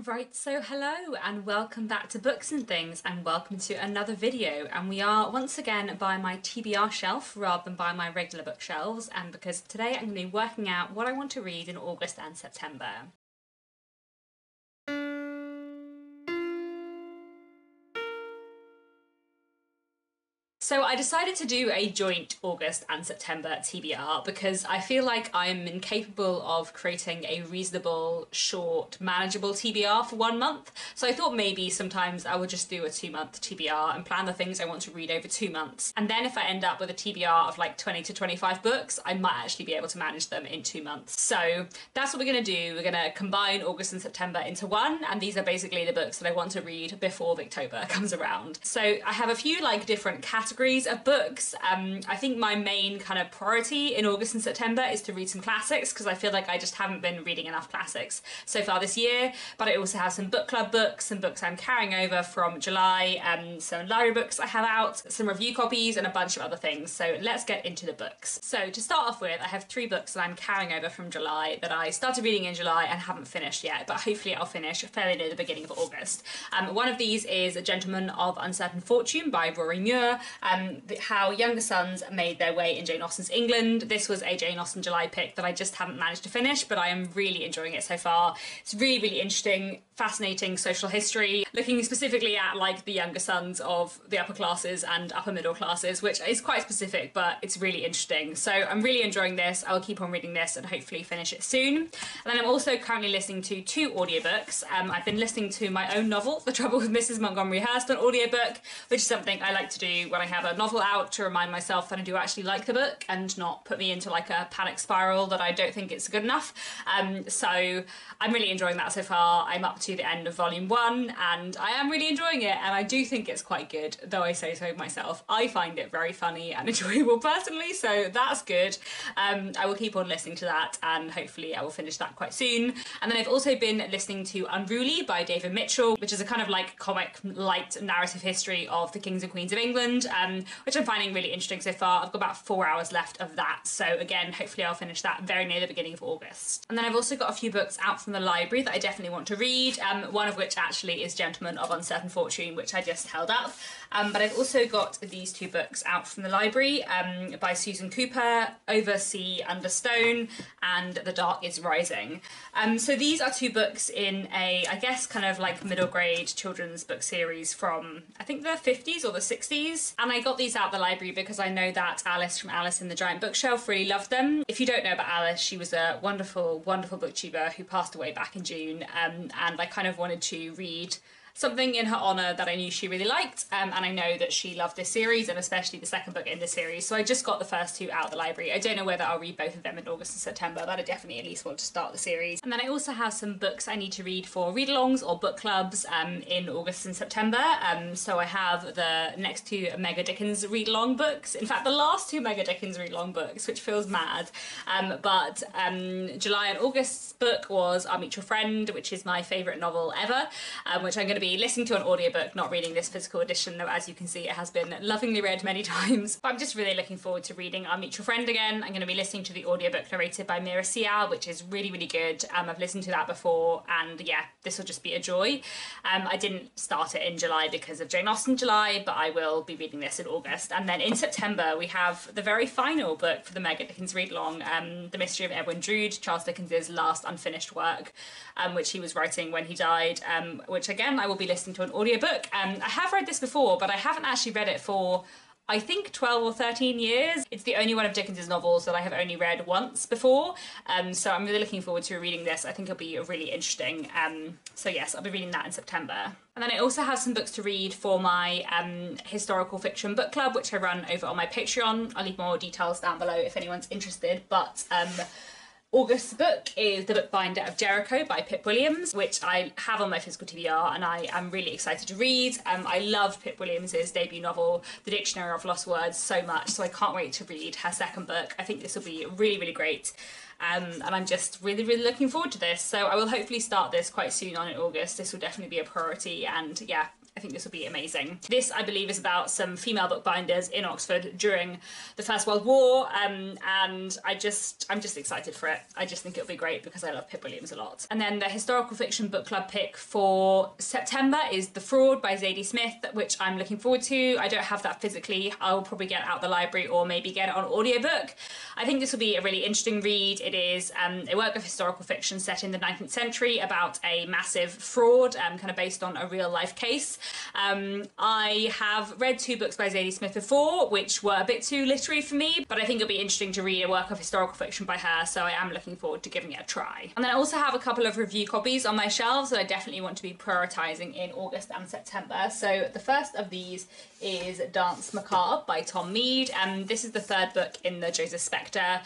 Right, so hello and welcome back to Books and Things and welcome to another video, and we are once again by my TBR shelf rather than by my regular bookshelves, and because today I'm going to be working out what I want to read in August and September. So I decided to do a joint August and September TBR because I feel like I'm incapable of creating a reasonable, short, manageable TBR for 1 month. So I thought maybe sometimes I would just do a 2-month TBR and plan the things I want to read over 2 months. And then if I end up with a TBR of like 20 to 25 books, I might actually be able to manage them in 2 months. So that's what we're gonna do. We're gonna combine August and September into one, and these are basically the books that I want to read before October comes around. So I have a few like different categories of books. I think my main kind of priority in August and September is to read some classics because I feel like I just haven't been reading enough classics so far this year, but I also have some book club books, some books I'm carrying over from July, some library books I have out, some review copies and a bunch of other things. So let's get into the books. So to start off with, I have 3 books that I'm carrying over from July that I started reading in July and haven't finished yet, but hopefully I'll finish fairly near the beginning of August. One of these is A Gentleman of Uncertain Fortune by Rory Muir. How younger sons made their way in Jane Austen's England. This was a Jane Austen July pick that I just haven't managed to finish, but I am really enjoying it so far. It's really, really interesting, fascinating social history, looking specifically at like the younger sons of the upper classes and upper middle classes, which is quite specific, but it's really interesting. So I'm really enjoying this. I'll keep on reading this and hopefully finish it soon. And then I'm also currently listening to 2 audiobooks. I've been listening to my own novel, The Trouble with Mrs. Montgomery Hurst, on audiobook, which is something I like to do when I have a novel out to remind myself that I do actually like the book and not put me into like a panic spiral that I don't think it's good enough. So I'm really enjoying that so far. I'm up to the end of volume 1 and I am really enjoying it, and I do think it's quite good, though I say so myself. I find it very funny and enjoyable personally, so that's good. I will keep on listening to that and hopefully I will finish that quite soon. And then I've also been listening to Unruly by David Mitchell, which is a kind of like comic light narrative history of the kings and queens of England, which I'm finding really interesting so far. I've got about 4 hours left of that, so again, hopefully I'll finish that very near the beginning of August. And then I've also got a few books out from the library that I definitely want to read, one of which actually is Gentleman of Uncertain Fortune, which I just held up. But I've also got these 2 books out from the library by Susan Cooper, Over Sea, Under Stone, and The Dark is Rising. So these are 2 books in a, I guess, kind of like middle grade children's book series from, I think, the 50s or the 60s. And I got these out the library because I know that Alice from Alice in the Giant Bookshelf really loved them. If you don't know about Alice, she was a wonderful, wonderful booktuber who passed away back in June, and I kind of wanted to read something in her honour that I knew she really liked, and I know that she loved this series, and especially the second book in this series, so I just got the first 2 out of the library. I don't know whether I'll read both of them in August and September, but I definitely at least want to start the series. And then I also have some books I need to read for read-alongs or book clubs in August and September. So I have the next 2 Mega Dickens read-along books, in fact the last 2 Mega Dickens read-along books, which feels mad, but July and August's book was I'll Meet Your Friend, which is my favourite novel ever, which I'm going to be listening to an audiobook, not reading this physical edition, though as you can see it has been lovingly read many times. But I'm just really looking forward to reading I'll Meet Your Friend again. I'm going to be listening to the audiobook narrated by Mira Sial, which is really, really good. I've listened to that before and yeah, this will just be a joy. I didn't start it in July because of Jane Austen July, but I will be reading this in August. And then in September we have the very final book for the Mega Dickens read-along, The Mystery of Edwin Drood, Charles Dickens's last unfinished work, which he was writing when he died, which again I will be listening to an audiobook. I have read this before, but I haven't actually read it for I think 12 or 13 years. It's the only one of Dickens's novels that I have only read once before, so I'm really looking forward to reading this. I think it'll be really interesting. So yes, I'll be reading that in September. And then I also have some books to read for my historical fiction book club, which I run over on my Patreon. I'll leave more details down below if anyone's interested, but August's book is The Bookbinder of Jericho by Pip Williams, which I have on my physical TBR and I am really excited to read. I love Pip Williams's debut novel, The Dictionary of Lost Words, so much, so I can't wait to read her second book. I think this will be really, really great. And I'm just really, really looking forward to this. So I will hopefully start this quite soon on in August. This will definitely be a priority, and yeah, I think this will be amazing. This, I believe, is about some female bookbinders in Oxford during the First World War, and I'm just excited for it. I just think it'll be great because I love Pip Williams a lot. And then the historical fiction book club pick for September is The Fraud by Zadie Smith, which I'm looking forward to. I don't have that physically. I'll probably get it out the library or maybe get it on audiobook. I think this will be a really interesting read. It is a work of historical fiction set in the 19th century about a massive fraud, kind of based on a real life case. I have read 2 books by Zadie Smith before, which were a bit too literary for me, but I think it'll be interesting to read a work of historical fiction by her, so I am looking forward to giving it a try. And then I also have a couple of review copies on my shelves that I definitely want to be prioritising in August and September. So the first of these is Dance Macabre by Tom Mead. This is the 3rd book in the José Spector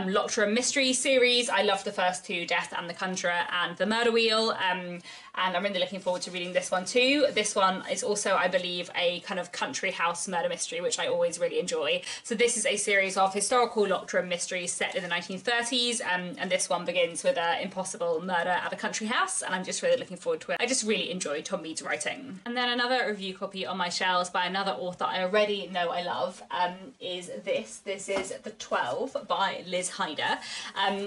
Locked Mystery series. I loved the first 2, Death and the Conjurer and The Murder Wheel, and I'm really looking forward to reading this one too. This one is also, I believe, a kind of country house murder mystery, which I always really enjoy. So this is a series of historical locked room mysteries set in the 1930s, and this one begins with an impossible murder at a country house, and I'm just really looking forward to it. I just really enjoy Tom Mead's writing. And then another review copy on my shelves by another author I already know I love is this. This is The 12 by Liz Hyder.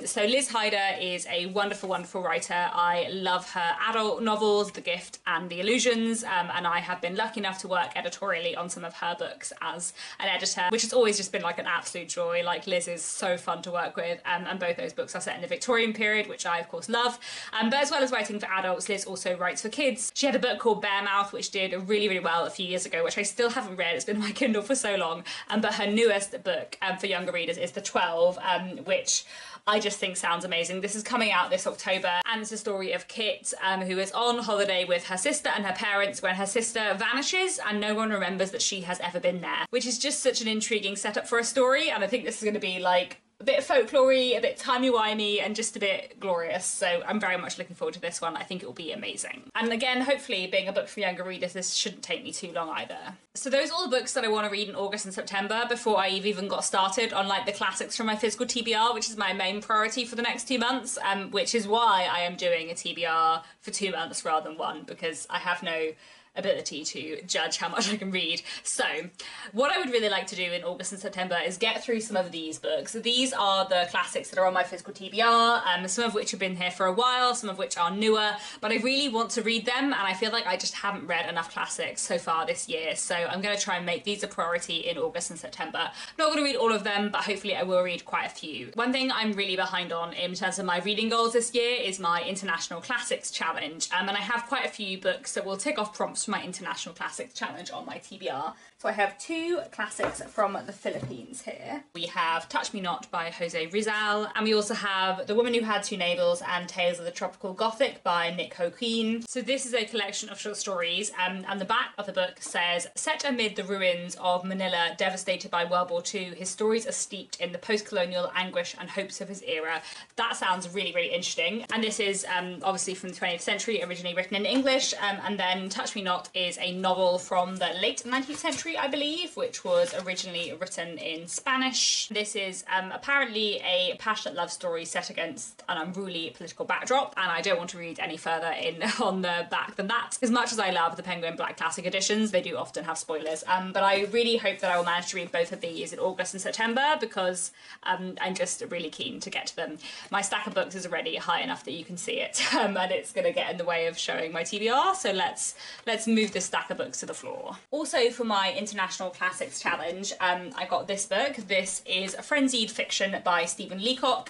So Liz Hyder is a wonderful, wonderful writer. I love her adult novels, The Gift and The Illusions, and I have been lucky enough to work editorially on some of her books as an editor, which has always just been like an absolute joy. Like, Liz is so fun to work with, and both those books are set in the Victorian period, which I of course love. But as well as writing for adults, Liz also writes for kids. She had a book called Bear Mouth, which did really, really well a few years ago, which I still haven't read. It's been on my Kindle for so long. But her newest book for younger readers is The 12, which I just think sounds amazing. This is coming out this October, and it's a story of Kit, who is on holiday with her sister and her parents when her sister vanishes and no one remembers that she has ever been there, which is just such an intriguing setup for a story. And I think this is going to be like a bit folklory, a bit timey-wimey, and just a bit glorious. So I'm very much looking forward to this one. I think it will be amazing. And again, hopefully, being a book for younger readers, this shouldn't take me too long either. So those are all the books that I want to read in August and September before I've even got started on like the classics from my physical TBR, which is my main priority for the next 2 months, which is why I am doing a TBR for 2 months rather than 1, because I have no ability to judge how much I can read. So what I would really like to do in August and September is get through some of these books. These are the classics that are on my physical TBR, some of which have been here for a while, some of which are newer, but I really want to read them, and I feel like I just haven't read enough classics so far this year. So I'm going to try and make these a priority in August and September. Not going to read all of them, but hopefully I will read quite a few. One thing I'm really behind on in terms of my reading goals this year is my International Classics Challenge, and I have quite a few books that will tick off prompts for my International Classics Challenge on my TBR. So I have 2 classics from the Philippines here. We have Touch Me Not by José Rizal, and we also have The Woman Who Had Two Navels and Tales of the Tropical Gothic by Nick Hoqueen. So this is a collection of short stories, and the back of the book says, set amid the ruins of Manila devastated by World War II, his stories are steeped in the post-colonial anguish and hopes of his era. That sounds really, really interesting. And this is obviously from the 20th century, originally written in English, and then Touch Me Not is a novel from the late 19th century, I believe, which was originally written in Spanish. This is apparently a passionate love story set against an unruly political backdrop, and I don't want to read any further on the back than that. As much as I love the Penguin Black Classic editions, they do often have spoilers, but I really hope that I will manage to read both of these in August and September, because I'm just really keen to get to them. My stack of books is already high enough that you can see it, and it's going to get in the way of showing my TBR, so let's move this stack of books to the floor. Also, for my International Classics Challenge, I got this book. This is Frenzied Fiction by Stephen Leacock.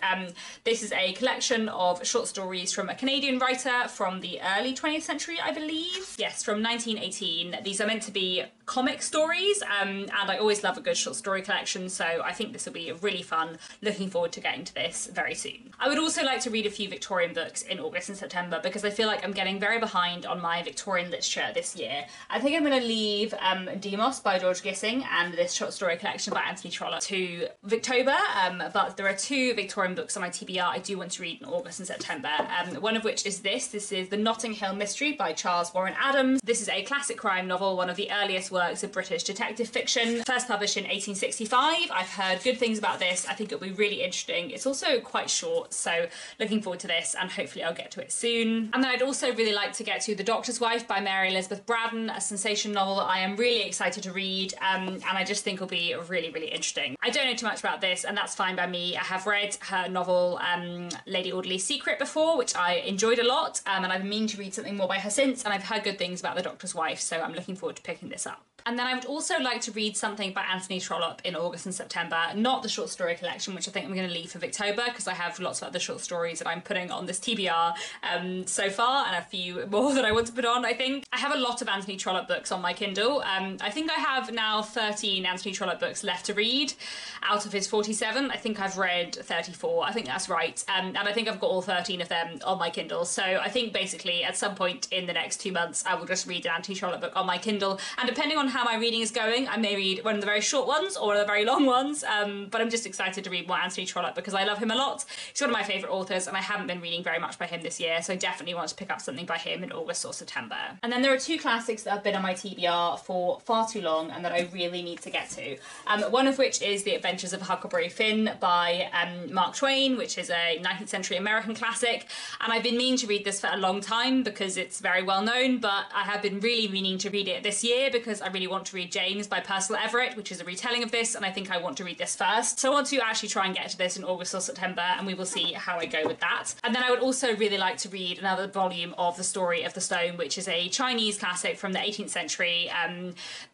This is a collection of short stories from a Canadian writer from the early 20th century, I believe. Yes, from 1918. These are meant to be comic stories, and I always love a good short story collection, so I think this will be really fun. Looking forward to getting to this very soon. I would also like to read a few Victorian books in August and September, because I feel like I'm getting very behind on my Victorian literature this year. I think I'm going to leave Demos by George Gissing and this short story collection by Anthony Trollope to Victober, but there are 2 Victorian books on my TBR I do want to read in August and September, one of which is this. This is The Notting Hill Mystery by Charles Warren Adams. This is a classic crime novel, one of the earliest works of British detective fiction. First published in 1865. I've heard good things about this. I think it'll be really interesting. It's also quite short, so looking forward to this, and hopefully I'll get to it soon. And then I'd also really like to get to The Doctor's Wife by Mary Elizabeth Braddon, a sensation novel that I am really excited to read, and I just think will be really, really interesting. I don't know too much about this, and that's fine by me. I have read her novel Lady Audley's Secret before, which I enjoyed a lot, and I've been meaning to read something more by her since, and I've heard good things about The Doctor's Wife, so I'm looking forward to picking this up. And then I would also like to read something by Anthony Trollope in August and September, not the short story collection, which I think I'm going to leave for Victober, because I have lots of other short stories that I'm putting on this TBR so far, and a few more that I want to put on, I think. I have a lot of Anthony Trollope books on my Kindle. I think I have now 13 Anthony Trollope books left to read out of his 47. I think I've read 34, I think that's right, and I think I've got all 13 of them on my Kindle, so I think basically at some point in the next 2 months I will just read an Anthony Trollope book on my Kindle, and depending on how my reading is going, I may read one of the very short ones or one of the very long ones, but I'm just excited to read more Anthony Trollope because I love him a lot. He's one of my favourite authors, and I haven't been reading very much by him this year, so I definitely want to pick up something by him in August or September. And then there are two classics that have been on my TBR for far too long and that I really need to get to. One of which is The Adventures of Huckleberry Finn by Mark Twain, which is a 19th century American classic, and I've been meaning to read this for a long time because it's very well known, but I have been really meaning to read it this year because I really want to read James by Percival Everett, which is a retelling of this, and I think I want to read this first. So I want to actually try and get to this in August or September, and we will see how I go with that. And then I would also really like to read another volume of The Story of the Stone, which is a Chinese classic from the 18th century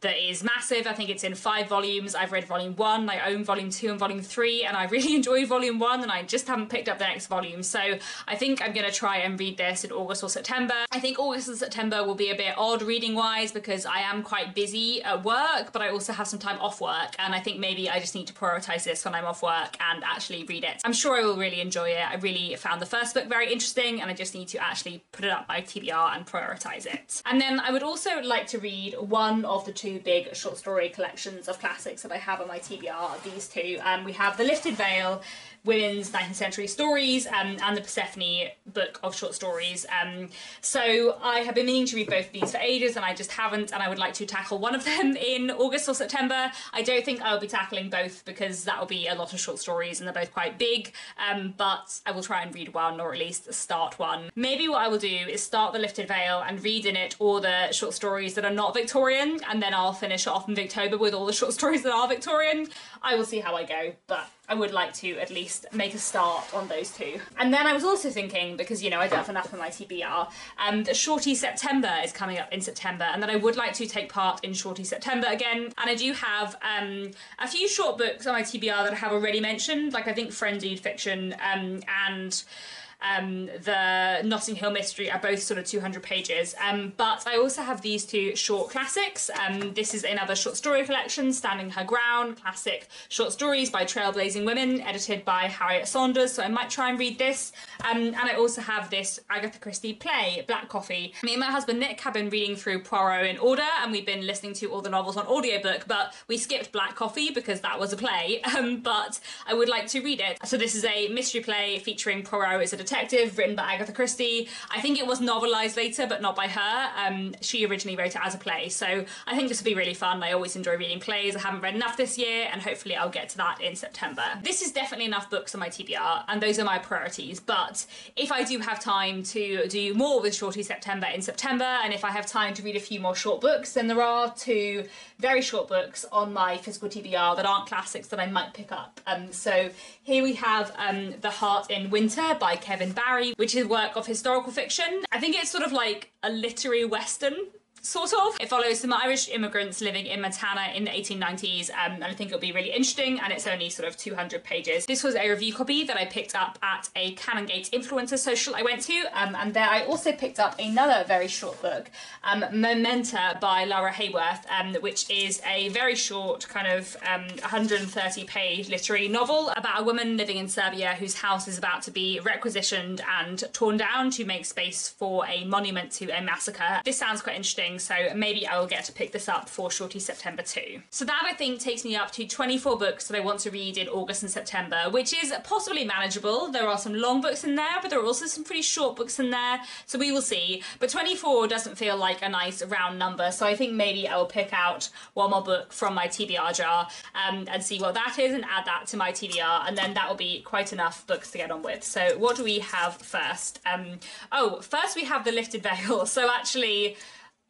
that is massive. I think it's in 5 volumes. I've read volume 1, I own volume 2 and volume 3, and I really enjoyed volume 1, and I just haven't picked up the next volume. So I think I'm going to try and read this in August or September. I think August and September will be a bit odd reading wise because I am quite busy at work, but I also have some time off work, and I think maybe I just need to prioritise this when I'm off work and actually read it. I'm sure I will really enjoy it. I really found the first book very interesting, and I just need to actually put it up my TBR and prioritise it. And then I would also like to read one of the 2 big short story collections of classics that I have on my TBR, these 2. We have The Lifted Veil, women's 19th century stories, and the Persephone book of short stories. So I have been meaning to read both of these for ages, and I just haven't, and I would like to tackle one of them in August or September. I don't think I'll be tackling both because that will be a lot of short stories and they're both quite big, but I will try and read one, or at least start one. Maybe what I will do is start The Lifted Veil and read in it all the short stories that are not Victorian, and then I'll finish off in Victober with all the short stories that are Victorian. I will see how I go, but I would like to at least make a start on those 2. And then I was also thinking, because, you know, I don't have enough on my TBR, that Shorty September is coming up in September, and that I would like to take part in Shorty September again. And I do have a few short books on my TBR that I have already mentioned, like I think Frenzied Fiction and the Notting Hill Mystery are both sort of 200 pages, but I also have these 2 short classics. This is another short story collection, Standing Her Ground, classic short stories by trailblazing women, edited by Harriet Saunders, so I might try and read this. And I also have this Agatha Christie play, Black Coffee. Me and my husband Nick have been reading through Poirot in order, and we've been listening to all the novels on audiobook, but we skipped Black Coffee because that was a play, but I would like to read it. So this is a mystery play featuring Poirot as a detective, written by Agatha Christie. I think it was novelised later, but not by her. She originally wrote it as a play, so I think this will be really fun. I always enjoy reading plays. I haven't read enough this year, and hopefully I'll get to that in September. This is definitely enough books on my TBR, and those are my priorities, but if I do have time to do more with Shorty September in September, and if I have time to read a few more short books, then there are 2 very short books on my physical TBR that aren't classics that I might pick up. So here we have The Heart in Winter by Kevin Barry, which is a work of historical fiction. I think it's sort of like a literary western, sort of. It follows some Irish immigrants living in Montana in the 1890s, and I think it'll be really interesting, and it's only sort of 200 pages. This was a review copy that I picked up at a Canongate influencer social I went to, and there I also picked up another very short book, Mementa by Lara Hayworth, which is a very short kind of 130-page literary novel about a woman living in Serbia whose house is about to be requisitioned and torn down to make space for a monument to a massacre. This sounds quite interesting. exciting. So maybe I will get to pick this up for Shorty September too. So that I think takes me up to 24 books that I want to read in August and September, which is possibly manageable. There are some long books in there, but there are also some pretty short books in there, so we will see. But 24 doesn't feel like a nice round number, so I think maybe I will pick out one more book from my TBR jar and see what that is and add that to my TBR, and then that will be quite enough books to get on with. So what do we have first? First we have The Lifted Veil. So actually,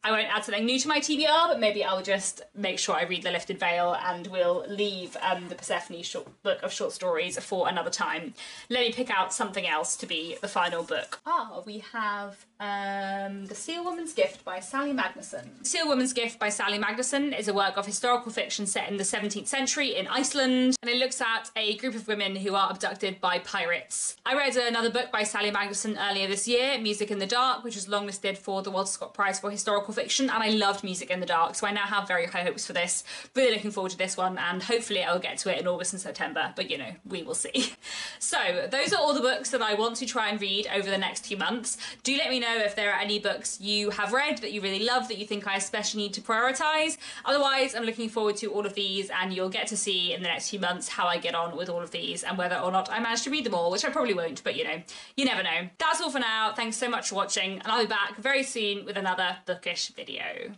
I won't add something new to my TBR, but maybe I'll just make sure I read The Lifted Veil, and we'll leave the Persephone book of short stories for another time. Let me pick out something else to be the final book. We have The Seal Woman's Gift by Sally Magnusson. Seal Woman's Gift by Sally Magnusson is a work of historical fiction set in the 17th century in Iceland, and it looks at a group of women who are abducted by pirates. I read another book by Sally Magnusson earlier this year, Music in the Dark, which was longlisted for the Walter Scott Prize for Historical Fiction, and I loved Music in the Dark, so I now have very high hopes for this. Really looking forward to this one, and hopefully I'll get to it in August and September, but you know, we will see. So those are all the books that I want to try and read over the next few months. Do let me know if there are any books you have read that you really love that you think I especially need to prioritise. Otherwise, I'm looking forward to all of these, and you'll get to see in the next few months how I get on with all of these and whether or not I manage to read them all, which I probably won't, but you know, you never know. That's all for now. Thanks so much for watching, and I'll be back very soon with another bookish video.